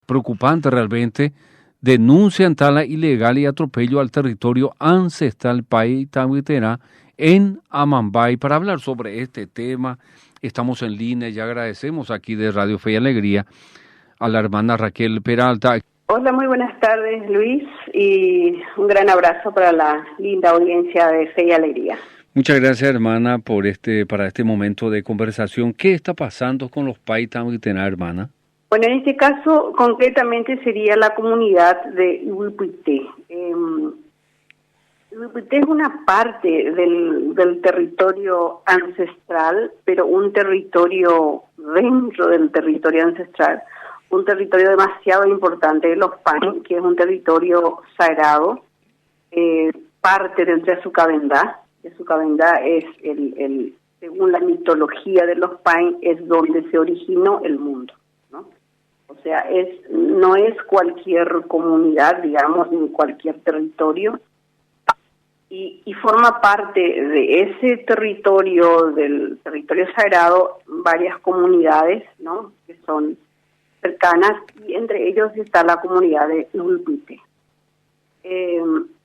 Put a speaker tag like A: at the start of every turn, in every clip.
A: preocupante realmente. Denuncian tala ilegal y atropello al territorio ancestral Paitahuitera en Amambay. Para hablar sobre este tema, estamos en línea y agradecemos aquí de Radio Fe y Alegría a la hermana Raquel Peralta.
B: Hola, muy buenas tardes, Luis, y un gran abrazo para la linda audiencia de Fe y Alegría.
A: Muchas gracias, hermana, para este momento de conversación. ¿Qué está pasando con los Paitahuitera, hermana?
B: Bueno, en este caso, concretamente, sería la comunidad de Ihuipuité. Ihuipuité es una parte del territorio ancestral, pero un territorio dentro del territorio ancestral, un territorio demasiado importante de los Pain, que es un territorio sagrado, parte del Yasucabendá. Yasucabendá es según la mitología de los Pain, es donde se originó el mundo, ¿no? O sea, no es cualquier comunidad, digamos, ni cualquier territorio, y forma parte de ese territorio, del territorio sagrado, varias comunidades, ¿no?, que son cercanas, y entre ellos está la comunidad de Ihuipuité.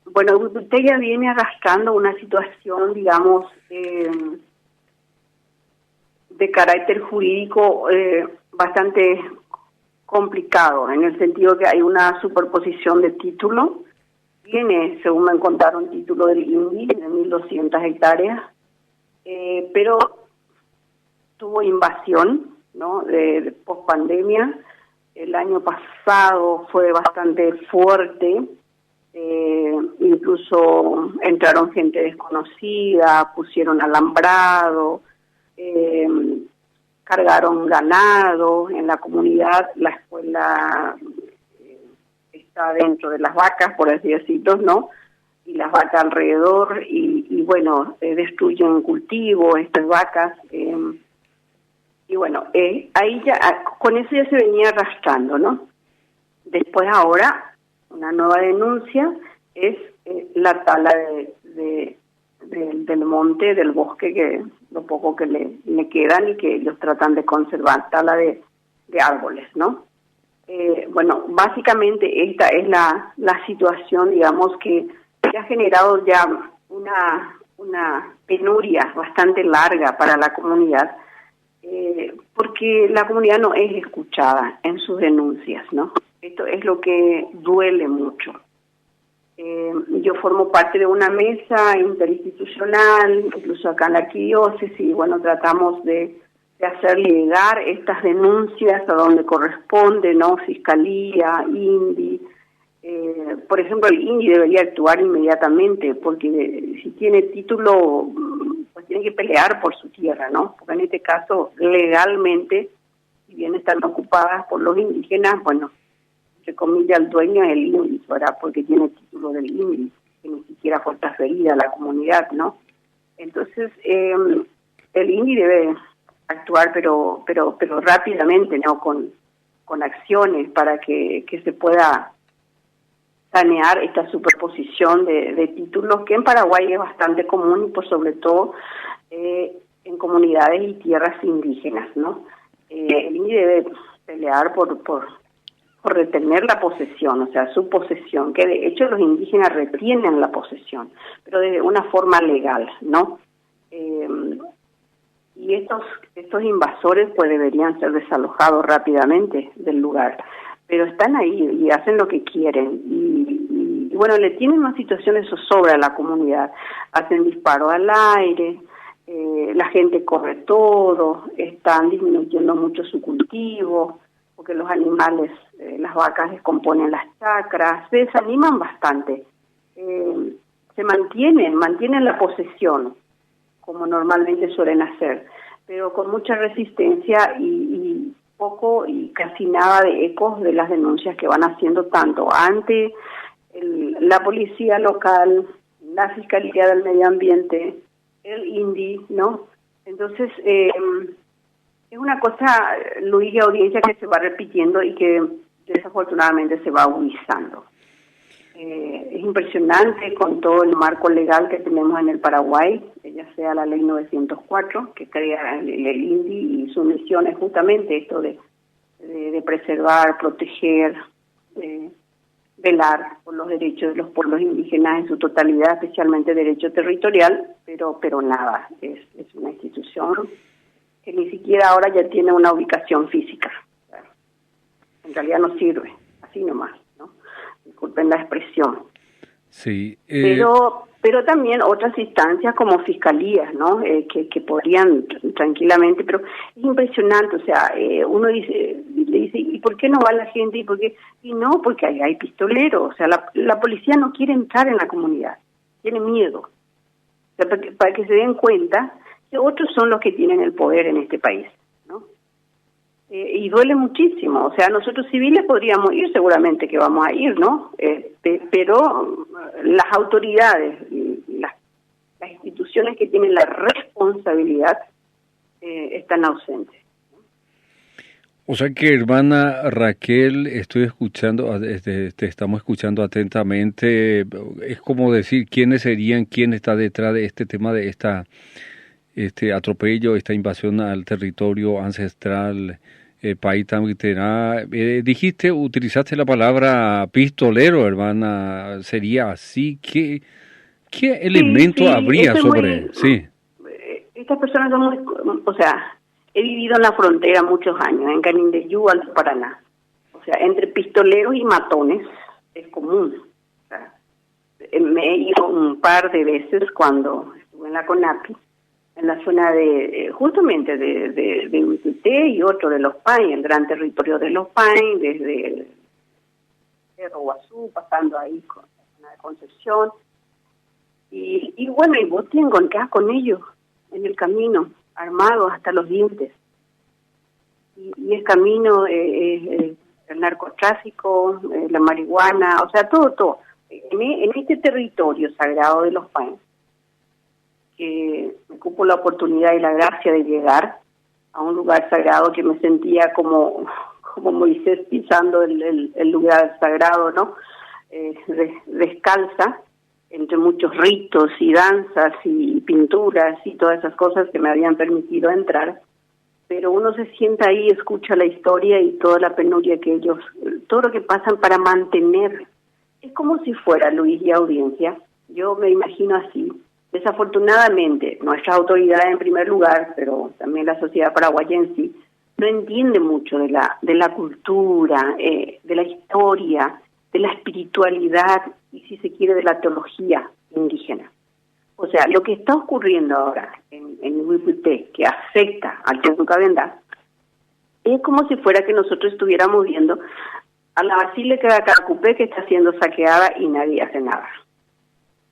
B: Bueno, Ihuipuité ya viene arrastrando una situación, digamos, de carácter jurídico bastante complicado, en el sentido que hay una superposición de títulos. Tiene, según me contaron, título del INDI de 1.200 hectáreas, pero tuvo invasión, ¿no?, de pospandemia. El año pasado fue bastante fuerte, incluso entraron gente desconocida, pusieron alambrado, cargaron ganado en la comunidad. La escuela está dentro de las vacas, por así decirlo, ¿no? Y las vacas alrededor, y bueno, destruyen cultivos, estas vacas, y bueno, ahí ya, con eso ya se venía arrastrando, ¿no? Después ahora, una nueva denuncia es la tala del monte, del bosque, que lo poco que le quedan y que ellos tratan de conservar, tala de árboles, ¿no? Bueno, básicamente esta es la situación, digamos, que ha generado ya una penuria bastante larga para la comunidad, porque la comunidad no es escuchada en sus denuncias, ¿no? Esto es lo que duele mucho. Yo formo parte de una mesa interinstitucional, incluso acá en la arquidiócesis, y bueno, tratamos de hacer llegar estas denuncias a donde corresponde, ¿no? Fiscalía, INDI. Por ejemplo, el INDI debería actuar inmediatamente, porque si tiene título, pues tiene que pelear por su tierra, ¿no? Porque en este caso, legalmente, si bien están ocupadas por los indígenas, bueno, entre comillas, el dueño es el INDI, ¿verdad?, porque tiene título del INDI, que ni siquiera fue transferida a la comunidad, ¿no? Entonces, el INDI debe actuar, pero rápidamente, ¿no?, con acciones para que se pueda sanear esta superposición de títulos, que en Paraguay es bastante común, y por sobre todo en comunidades y tierras indígenas, ¿no? El INDI debe pelear por retener la posesión, o sea, su posesión, que de hecho los indígenas retienen la posesión, pero de una forma legal, ¿no? Y estos invasores pues deberían ser desalojados rápidamente del lugar, pero están ahí y hacen lo que quieren, y bueno, le tienen una situación de zozobra a la comunidad. Hacen disparos al aire, la gente corre todo, están disminuyendo mucho su cultivo, porque los animales, las vacas descomponen las chacras, se desaniman bastante, se mantienen la posesión, como normalmente suelen hacer, pero con mucha resistencia y poco y casi nada de ecos de las denuncias que van haciendo tanto ante la policía local, la Fiscalía del Medio Ambiente, el INDI, ¿no? Entonces, es una cosa, Luis y audiencia, que se va repitiendo y que desafortunadamente se va agudizando. Es impresionante con todo el marco legal que tenemos en el Paraguay, ya sea la ley 904, que crea el INDI, y su misión es justamente esto de de preservar, proteger, velar por los derechos de los pueblos indígenas en su totalidad, especialmente derecho territorial, pero nada, es una institución que ni siquiera ahora ya tiene una ubicación física. En realidad no sirve, así nomás, ¿no? Disculpen la expresión.
A: Sí.
B: Pero también otras instancias como fiscalías, ¿no? Que podrían tranquilamente, pero es impresionante, o sea, uno le dice, ¿y por qué no va la gente? Y no, porque hay pistoleros, o sea, la policía no quiere entrar en la comunidad, tiene miedo. O sea, para que se den cuenta que otros son los que tienen el poder en este país, ¿no? Y duele muchísimo, o sea, nosotros civiles podríamos ir, seguramente que vamos a ir, ¿no? Pero las autoridades, las instituciones que tienen la responsabilidad están ausentes.
A: O sea que, hermana Raquel, estoy escuchando, te estamos escuchando atentamente. Es como decir quién está detrás de este tema de este atropello, esta invasión al territorio ancestral. Utilizaste la palabra pistolero, hermana. ¿Sería así? ¿Qué elemento habría sobre...? Sí.
B: Estas personas son muy... O sea, he vivido en la frontera muchos años, en Canindeyú, Alto Paraná. O sea, entre pistoleros y matones es común. O sea, me he ido un par de veces cuando estuve en la CONAPI, en la zona justamente de Huicuité y otro de los Pain, el gran territorio de los Pain, desde Cerro Guazú, pasando ahí con la zona de Concepción. Y bueno, y vos te encontrás con ellos en el camino, armados hasta los dientes. Y el camino, el narcotráfico, la marihuana, o sea, todo. En este territorio sagrado de los Pain, que me cupo la oportunidad y la gracia de llegar a un lugar sagrado que me sentía como Moisés pisando el lugar sagrado, ¿no? Descalza, entre muchos ritos y danzas y pinturas y todas esas cosas que me habían permitido entrar, pero uno se sienta ahí, escucha la historia y toda la penuria que ellos, todo lo que pasan para mantener, es como si fuera, Luis y audiencia, yo me imagino así. Desafortunadamente, nuestras autoridades en primer lugar, pero también la sociedad paraguaya en sí, no entiende mucho de la cultura, de la historia, de la espiritualidad y, si se quiere, de la teología indígena. O sea, lo que está ocurriendo ahora en Huicuité, que afecta al Cabendá, es como si fuera que nosotros estuviéramos viendo a la Basílica de Cacupé que está siendo saqueada y nadie hace nada.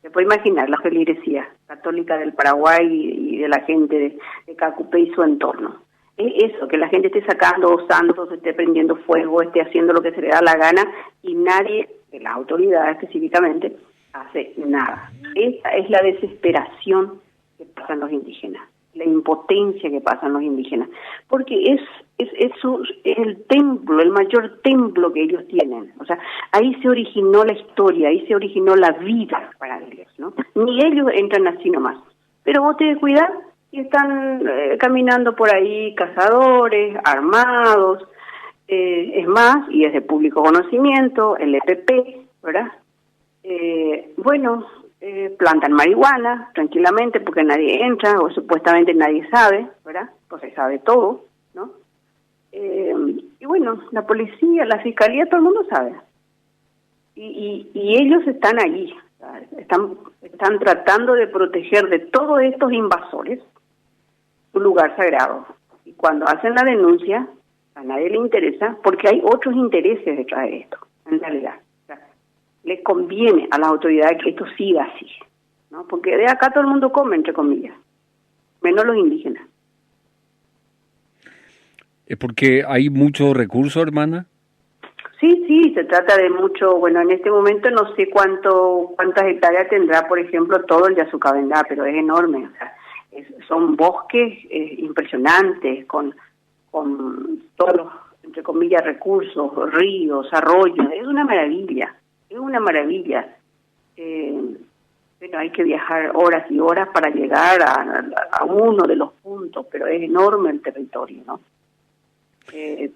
B: Se puede imaginar la feligresía católica del Paraguay y de la gente de Cacupé y su entorno. Es eso, que la gente esté sacando santos, esté prendiendo fuego, esté haciendo lo que se le da la gana y nadie, de las autoridades específicamente, hace nada. Esa es la desesperación que pasan los indígenas, la impotencia que pasan los indígenas, porque es el templo, el mayor templo que ellos tienen. O sea, ahí se originó la historia, ahí se originó la vida para ellos, ¿no? Ni ellos entran así nomás. Pero vos te descuidas y están caminando por ahí cazadores, armados, es más, y es de público conocimiento, el EPP, ¿verdad? Plantan marihuana tranquilamente porque nadie entra o supuestamente nadie sabe, ¿verdad? Pues se sabe todo, ¿no? Y bueno, la policía, la fiscalía, todo el mundo sabe. Y ellos están allí, están tratando de proteger de todos estos invasores un lugar sagrado. Y cuando hacen la denuncia, a nadie le interesa porque hay otros intereses detrás de esto, en realidad. O sea, les conviene a las autoridades que esto siga así, ¿no? Porque de acá todo el mundo come, entre comillas, menos los indígenas.
A: ¿Es porque hay mucho recurso, hermana?
B: Sí, se trata de mucho. Bueno, en este momento no sé cuántas hectáreas tendrá, por ejemplo, todo el Yazucabendá, pero es enorme. O sea, son bosques impresionantes con todos los, entre comillas, recursos, ríos, arroyos. Es una maravilla. Pero hay que viajar horas y horas para llegar a uno de los puntos, pero es enorme el territorio, ¿no?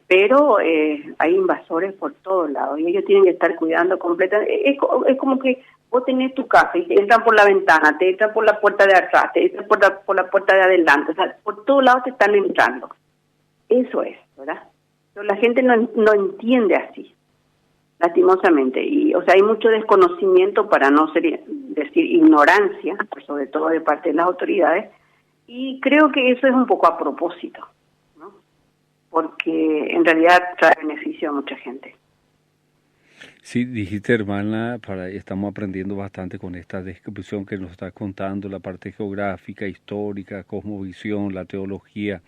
B: Pero hay invasores por todos lados y ellos tienen que estar cuidando completamente. Es como que vos tenés tu casa y te entran por la ventana, te entran por la puerta de atrás, te entran por la puerta de adelante, o sea, por todos lados te están entrando. Eso es, ¿verdad? Pero la gente no entiende así, lastimosamente. Y, o sea, hay mucho desconocimiento, para no decir ignorancia, pues sobre todo de parte de las autoridades, y creo que eso es un poco a propósito, ¿no? Porque en realidad trae beneficio a mucha gente.
A: Sí, dijiste, hermana, estamos aprendiendo bastante con esta descripción que nos está contando, la parte geográfica, histórica, cosmovisión, la teología.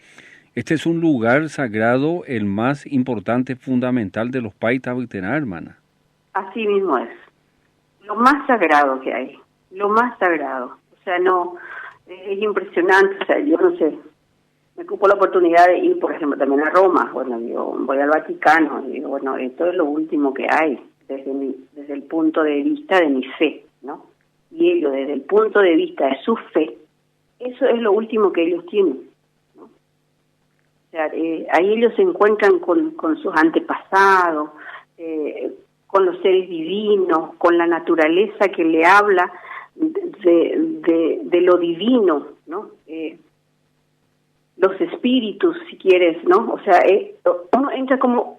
A: Este es un lugar sagrado, el más importante, fundamental de los Pai Tawitená, hermana.
B: Así mismo es. Lo más sagrado que hay, lo más sagrado. O sea, no, es impresionante. O sea, yo no sé, me ocupo la oportunidad de ir, por ejemplo, también a Roma. Bueno, yo voy al Vaticano y digo, bueno, esto es lo último que hay desde el punto de vista de mi fe, ¿no? Y ellos, desde el punto de vista de su fe, eso es lo último que ellos tienen, ¿no? O sea, ahí ellos se encuentran con sus antepasados, con los seres divinos, con la naturaleza que le habla de lo divino, ¿no? Los espíritus, si quieres, ¿no? O sea, uno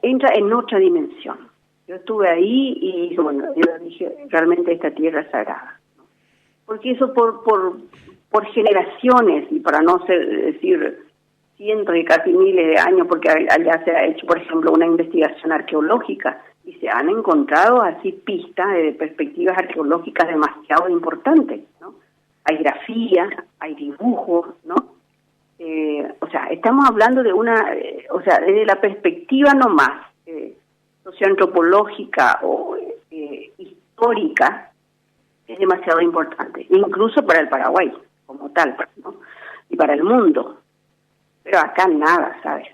B: entra en otra dimensión. Yo estuve ahí y bueno, yo dije, realmente esta tierra es sagrada, ¿no? Porque eso por generaciones, y para no decir cientos y casi miles de años, porque allá se ha hecho, por ejemplo, una investigación arqueológica y se han encontrado así pistas de perspectivas arqueológicas demasiado importantes, ¿no? Hay grafía, hay dibujos, ¿no? O sea, estamos hablando de o sea, desde la perspectiva nomás, socioantropológica o histórica, es demasiado importante, incluso para el Paraguay como tal, ¿no? Y para el mundo. Pero acá nada, ¿sabes?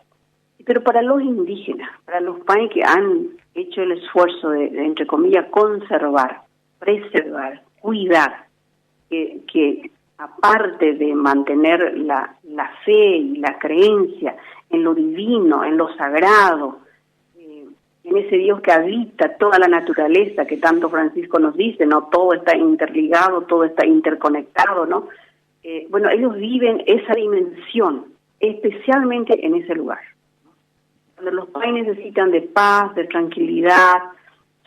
B: Pero para los indígenas, para los Pai que han hecho el esfuerzo de entre comillas, conservar, preservar, cuidar, que aparte de mantener la fe y la creencia en lo divino, en lo sagrado, en ese Dios que habita toda la naturaleza, que tanto Francisco nos dice, ¿no? Todo está interligado, todo está interconectado, ¿no? Bueno, ellos viven esa dimensión, especialmente en ese lugar. Cuando los Pai necesitan de paz, de tranquilidad,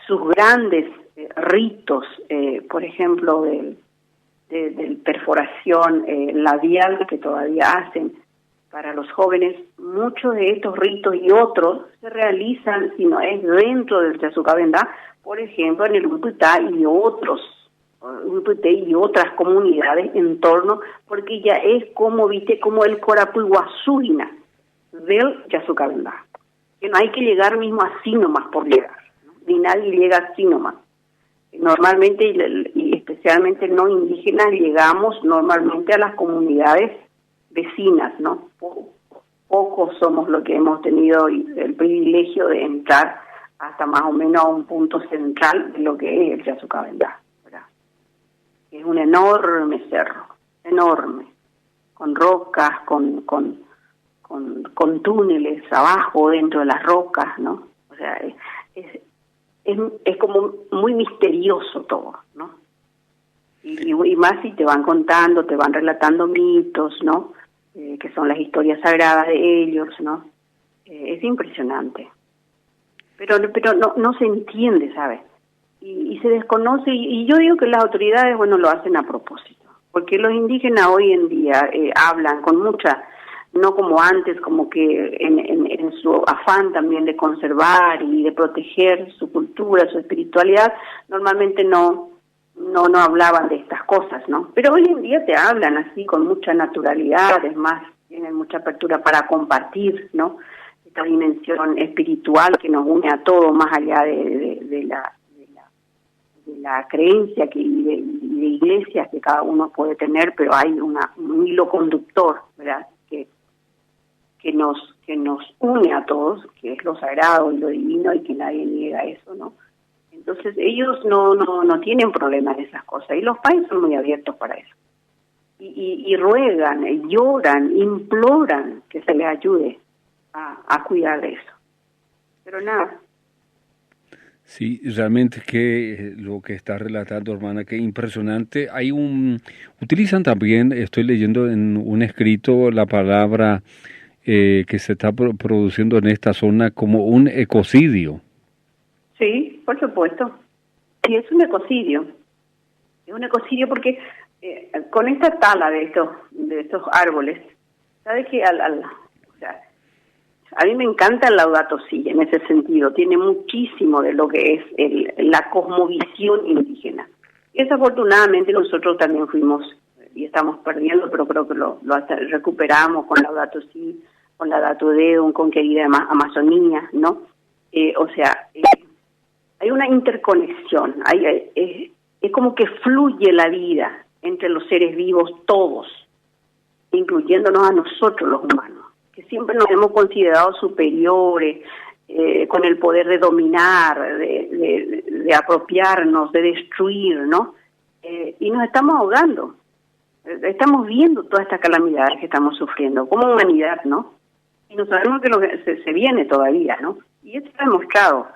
B: sus grandes ritos, por ejemplo, de perforación labial que todavía hacen para los jóvenes, muchos de estos ritos y otros se realizan, si no es dentro del Yasucabendá, por ejemplo, en el Uputá y otras comunidades en torno, porque ya es como, viste, como el Corapuiguazúgina del Yasucabendá, que no hay que llegar mismo así nomás por llegar, ¿no? Ni nadie llega así nomás. Normalmente, y especialmente no indígenas, llegamos normalmente a las comunidades vecinas, ¿no? Pocos somos los que hemos tenido el privilegio de entrar hasta más o menos a un punto central de lo que es el Yasucabendá, ¿verdad? Es un enorme cerro, enorme, con rocas, con túneles abajo, dentro de las rocas, ¿no? O sea, es como muy misterioso todo, ¿no? Y más si te van contando, te van relatando mitos, ¿no? Que son las historias sagradas de ellos, ¿no? Es impresionante. Pero no se entiende, ¿sabes? Y se desconoce, y yo digo que las autoridades, bueno, lo hacen a propósito, porque los indígenas hoy en día hablan con mucha, no como antes, como que en su afán también de conservar y de proteger su cultura, su espiritualidad, normalmente no hablaban de estas cosas, ¿no? Pero hoy en día te hablan así con mucha naturalidad, es más, tienen mucha apertura para compartir, ¿no? Esta dimensión espiritual que nos une a todos, más allá de la creencia y de iglesias que cada uno puede tener, pero hay un hilo conductor, ¿verdad? Que nos une a todos, que es lo sagrado y lo divino, y que nadie niega eso, ¿no? Entonces ellos no tienen problema en esas cosas, y los Pai son muy abiertos para eso. Y ruegan, lloran, imploran que se les ayude, a cuidar de eso. Pero nada.
A: Sí, realmente que lo que está relatando, hermana, que impresionante. Utilizan también, estoy leyendo en un escrito la palabra que se está produciendo en esta zona como un ecocidio.
B: Sí, por supuesto. Sí, es un ecocidio. Es un ecocidio porque con esta tala de estos árboles, ¿sabes qué? O sea, a mí me encanta el Laudato Si en ese sentido. Tiene muchísimo de lo que es la cosmovisión indígena. Y desafortunadamente nosotros también fuimos y estamos perdiendo, pero creo que lo recuperamos con Laudato Si, con Laudato Deum, con Querida Amazonía, ¿no? Hay una interconexión, es como que fluye la vida entre los seres vivos todos, incluyéndonos a nosotros los humanos, que siempre nos hemos considerado superiores, con el poder de dominar, de apropiarnos, de destruir, ¿no? Y nos estamos ahogando, estamos viendo todas estas calamidades que estamos sufriendo como humanidad, ¿no? Y no sabemos que lo que se viene todavía, ¿no? Y esto está demostrado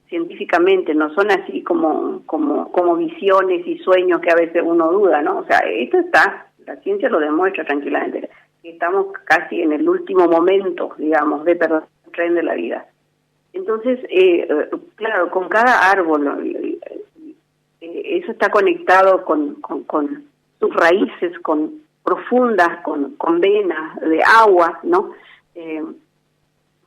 B: científicamente, no son así como visiones y sueños que a veces uno duda, ¿no? O sea, esto está, la ciencia lo demuestra tranquilamente, que estamos casi en el último momento, digamos, de perder el tren de la vida. Entonces, claro, con cada árbol, eso está conectado con sus raíces, profundas, con venas de agua, ¿no?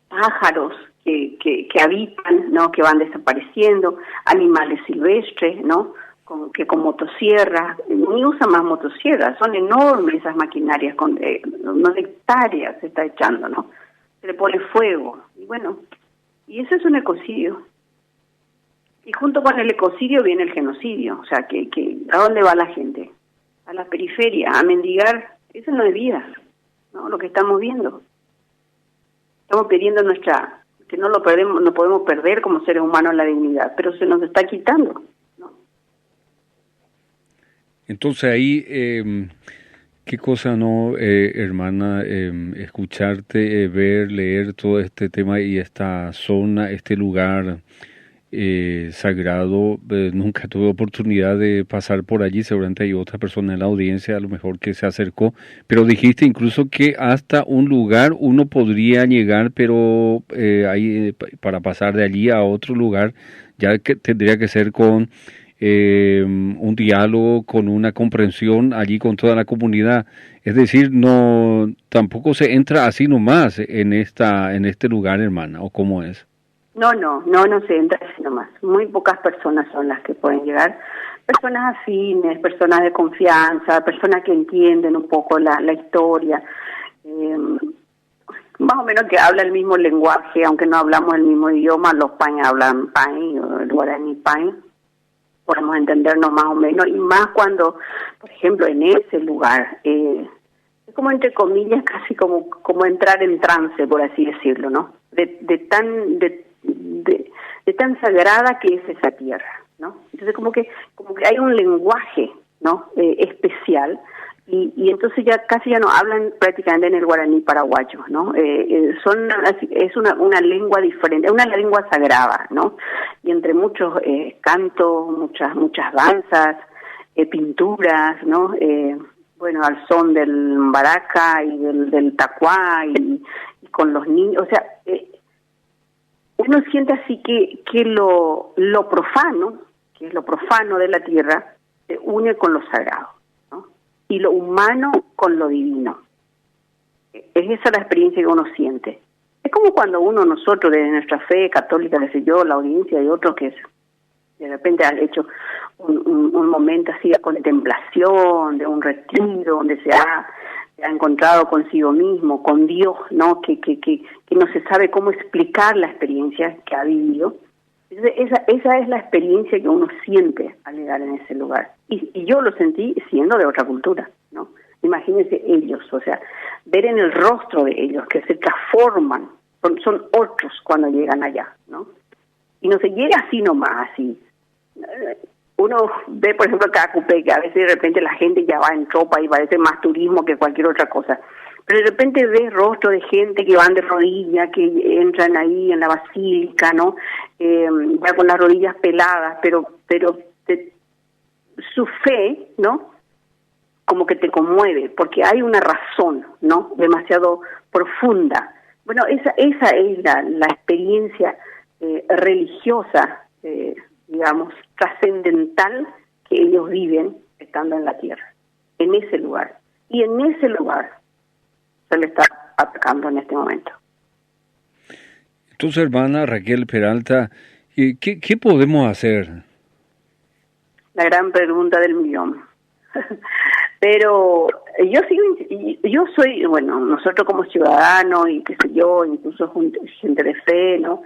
B: Pájaros que habitan, ¿no? Que van desapareciendo, animales silvestres, ¿no? Que con motosierras, ni usan más motosierras, son enormes esas maquinarias, con unas hectáreas se está echando, ¿no? Se le pone fuego, y bueno, y eso es un ecocidio. Y junto con el ecocidio viene el genocidio, o sea, que ¿a dónde va la gente? A la periferia, a mendigar. Eso no es vida, ¿no? Lo que estamos viendo. Estamos pidiendo que no lo perdemos, no podemos perder como seres humanos la dignidad, pero se nos está quitando, ¿no?
A: Entonces ahí, qué cosa, ¿no, hermana? Escucharte, ver, leer todo este tema y esta zona, este lugar sagrado. Nunca tuve oportunidad de pasar por allí, seguramente hay otra persona en la audiencia a lo mejor que se acercó, pero dijiste incluso que hasta un lugar uno podría llegar, pero para pasar de allí a otro lugar ya que tendría que ser con un diálogo, con una comprensión allí con toda la comunidad. Es decir, no, tampoco se entra así nomás en este lugar, hermana, ¿o cómo es?
B: No se entra así nomás. Muy pocas personas son las que pueden llegar. Personas afines, personas de confianza, personas que entienden un poco la historia, más o menos que habla el mismo lenguaje, aunque no hablamos el mismo idioma. Los pain hablan pain, o el guaraní pain, podemos entendernos más o menos, y más cuando, por ejemplo, en ese lugar, es como entre comillas, casi como entrar en trance, por así decirlo, ¿no? De tan sagrada que es esa tierra, ¿no? Entonces como que hay un lenguaje, ¿no? Especial, y entonces casi ya no hablan prácticamente en el guaraní paraguayo, ¿no? Es una lengua diferente, es una lengua sagrada, ¿no? Y entre muchos cantos, muchas danzas, pinturas, ¿no? Bueno, al son del baraca y del tacuá y con los niños, o sea, uno siente así que lo profano, que es lo profano de la tierra, se une con lo sagrado, ¿no? Y lo humano con lo divino. Es esa la experiencia que uno siente. Es como cuando nosotros desde nuestra fe católica, qué sé yo, la audiencia y otros que de repente han hecho un momento así de contemplación, de un retiro, donde se ha encontrado consigo mismo, con Dios, ¿no? Que no se sabe cómo explicar la experiencia que ha vivido. Esa es la experiencia que uno siente al llegar en ese lugar. Y yo lo sentí siendo de otra cultura, ¿no? Imagínense ellos, o sea, ver en el rostro de ellos que se transforman, son otros cuando llegan allá, ¿no? Y no se llega así nomás, así. Uno ve, por ejemplo, Cacupé, que a veces de repente la gente ya va en tropa y parece más turismo que cualquier otra cosa. pero de repente ves rostros de gente que van de rodillas, que entran ahí en la basílica, ¿no? Ya con las rodillas peladas, pero su fe, ¿no? Como que te conmueve, porque hay una razón, ¿no? Demasiado profunda. Bueno, esa es la experiencia religiosa, digamos, trascendental que ellos viven estando en la tierra, en ese lugar. Y en ese lugar se le está atacando en este momento.
A: Entonces, hermana Raquel Peralta, ¿qué podemos hacer?
B: La gran pregunta del millón. Pero yo soy, bueno, nosotros como ciudadanos y qué sé yo, incluso gente de fe, ¿no?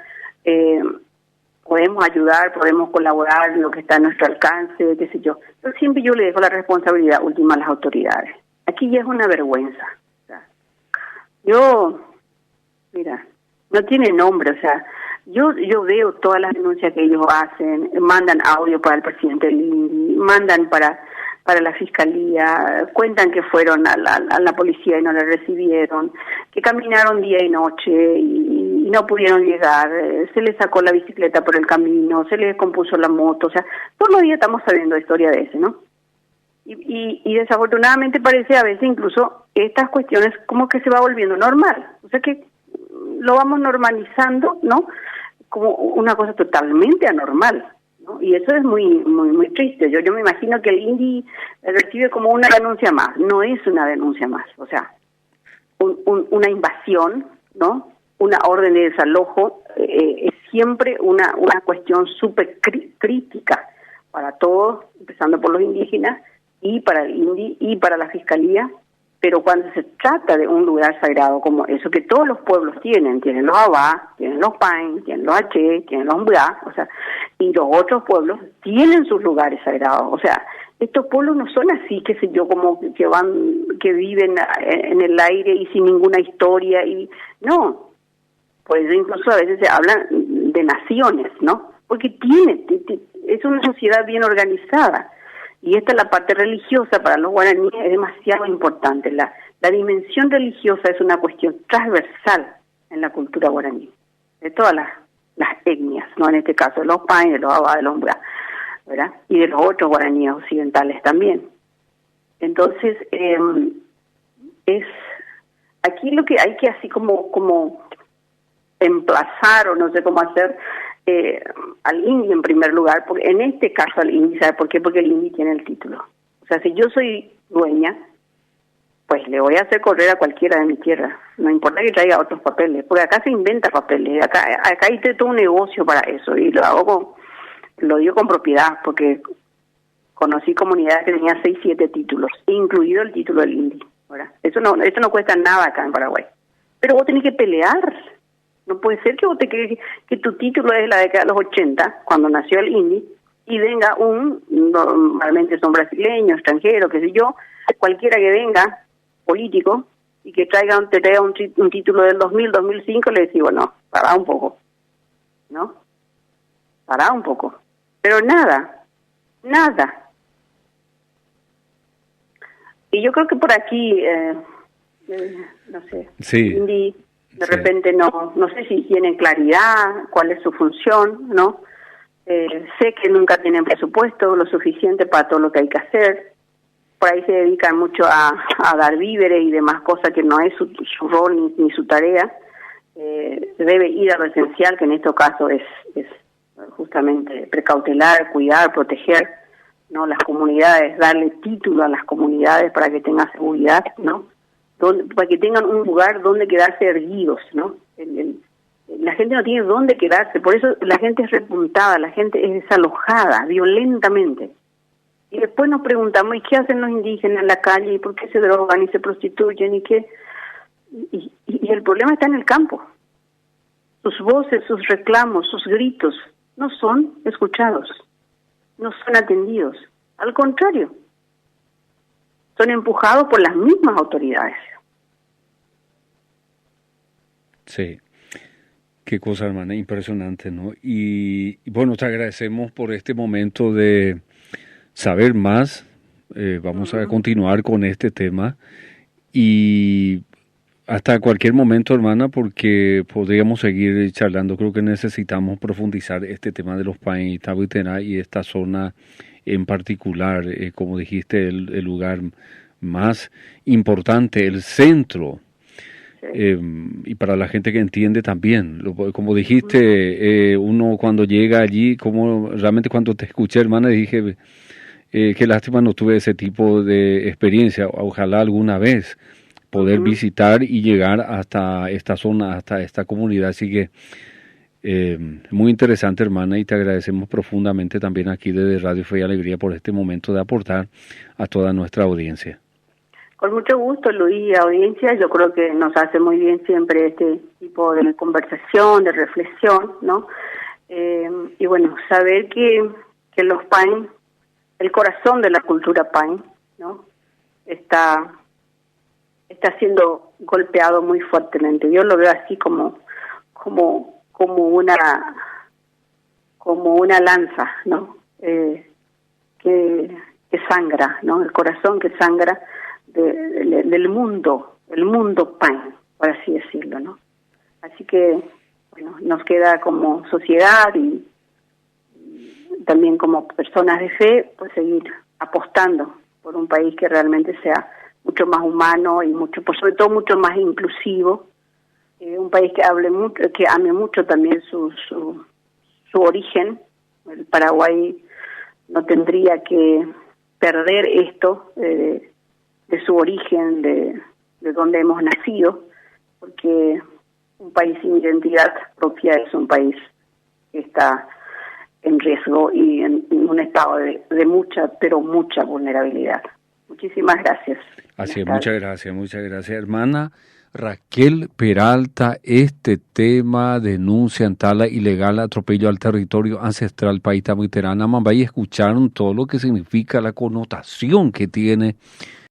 B: Podemos ayudar, podemos colaborar en lo que está a nuestro alcance, qué sé yo. Pero siempre yo le dejo la responsabilidad última a las autoridades. Aquí ya es una vergüenza. O sea, mira, no tiene nombre, o sea, yo veo todas las denuncias que ellos hacen, mandan audio para el presidente del INDI, mandan para la fiscalía, cuentan que fueron a la policía y no la recibieron, que caminaron día y noche y no pudieron llegar, se les sacó la bicicleta por el camino, se les descompuso la moto, o sea, todos los días estamos sabiendo historia de ese, ¿no? Y desafortunadamente parece a veces incluso estas cuestiones como que se va volviendo normal, o sea que lo vamos normalizando, ¿no? Como una cosa totalmente anormal, ¿no? Y eso es muy triste. Yo me imagino que el INDI recibe como una denuncia más, no es una denuncia más, o sea, una invasión, ¿no? Una orden de desalojo es siempre una cuestión súper crítica para todos, empezando por los indígenas y para el INDI y para la fiscalía. Pero cuando se trata de un lugar sagrado como eso, que todos los pueblos tienen los Abá, tienen los Pain, tienen los Aché, tienen los Mbá, o sea, y los otros pueblos tienen sus lugares sagrados, o sea, estos pueblos no son así, qué sé yo, como que viven en el aire y sin ninguna historia, y no, pues incluso a veces se habla de naciones, ¿no? Porque es una sociedad bien organizada. Y esta es la parte religiosa para los guaraníes, es demasiado importante. La dimensión religiosa es una cuestión transversal en la cultura guaraní, de todas las etnias, no en este caso de los Pain, de los Abá, de los Mbá, ¿verdad? Y de los otros guaraníes occidentales también. Entonces, aquí lo que hay que así como emplazar o no sé cómo hacer al INDI en primer lugar, porque en este caso al INDI, ¿sabe por qué? Porque el INDI tiene el título. O sea, si yo soy dueña, pues le voy a hacer correr a cualquiera de mi tierra, no importa que traiga otros papeles, porque acá se inventa papeles, acá hay todo un negocio para eso, y lo digo con propiedad, porque conocí comunidades que tenían 6, 7 títulos, incluido el título del INDI, ¿verdad? Esto no cuesta nada acá en Paraguay, pero vos tenés que pelear. No puede ser que vos te crees que tu título es de la década de los 80, cuando nació el INDI, y venga normalmente son brasileños, extranjeros, qué sé yo, cualquiera que venga, político, y que te traiga un título del 2000, 2005, le decís, bueno, pará un poco, ¿no? Pará un poco. Pero nada. Y yo creo que por aquí, no sé,
A: sí.
B: INDI de repente no sé si tienen claridad cuál es su función, ¿no? Sé que nunca tienen presupuesto lo suficiente para todo lo que hay que hacer. Por ahí se dedican mucho a dar víveres y demás cosas que no es su rol ni su tarea. Debe ir a lo esencial, que en este caso es justamente precautelar, cuidar, proteger, ¿no? Las comunidades, darle título a las comunidades para que tengan seguridad, ¿no? Para que tengan un lugar donde quedarse erguidos, ¿no? La gente no tiene dónde quedarse, por eso la gente es repuntada, la gente es desalojada violentamente. Y después nos preguntamos, ¿y qué hacen los indígenas en la calle? ¿Y por qué se drogan y se prostituyen? ¿Y qué? Y el problema está en el campo. Sus voces, sus reclamos, sus gritos no son escuchados, no son atendidos. Al contrario, son empujados por las mismas autoridades.
A: Sí, qué cosa, hermana, impresionante, ¿no? Y bueno, te agradecemos por este momento de saber más. Vamos a continuar con este tema y Hasta cualquier momento, hermana, porque podríamos seguir charlando. Creo que necesitamos profundizar este tema de los Pain Tabuiterá y esta zona en particular, como dijiste, el lugar más importante, el centro. Y para la gente que entiende también, como dijiste, uno cuando llega allí, como realmente cuando te escuché, hermana, dije, qué lástima no tuve ese tipo de experiencia. Ojalá alguna vez poder visitar y llegar hasta esta zona, hasta esta comunidad. Así que muy interesante, hermana, y te agradecemos profundamente también aquí desde Radio Fe y Alegría por este momento de aportar a toda nuestra audiencia.
B: Con mucho gusto, Luis, audiencia. Yo creo que nos hace muy bien siempre este tipo de conversación, de reflexión, ¿no? Y bueno, saber que los Pain, el corazón de la cultura Pain, ¿no? Está siendo golpeado muy fuertemente. Yo lo veo así como una lanza, ¿no? Que sangra, ¿no? El corazón que sangra del mundo, el mundo Pain, por así decirlo, ¿no? Así que, bueno, nos queda como sociedad y también como personas de fe, pues seguir apostando por un país que realmente sea mucho más humano y sobre todo mucho más inclusivo, un país que que ame mucho también su origen. El Paraguay no tendría que perder esto de su origen, de donde hemos nacido, porque un país sin identidad propia es un país que está en riesgo y en un estado de mucha, pero mucha vulnerabilidad. Muchísimas gracias.
A: Así es, muchas gracias, hermana Raquel Peralta. Este tema denuncia en tala ilegal atropello al territorio ancestral País Tabuiterá, Amambay, y escucharon todo lo que significa, la connotación que tiene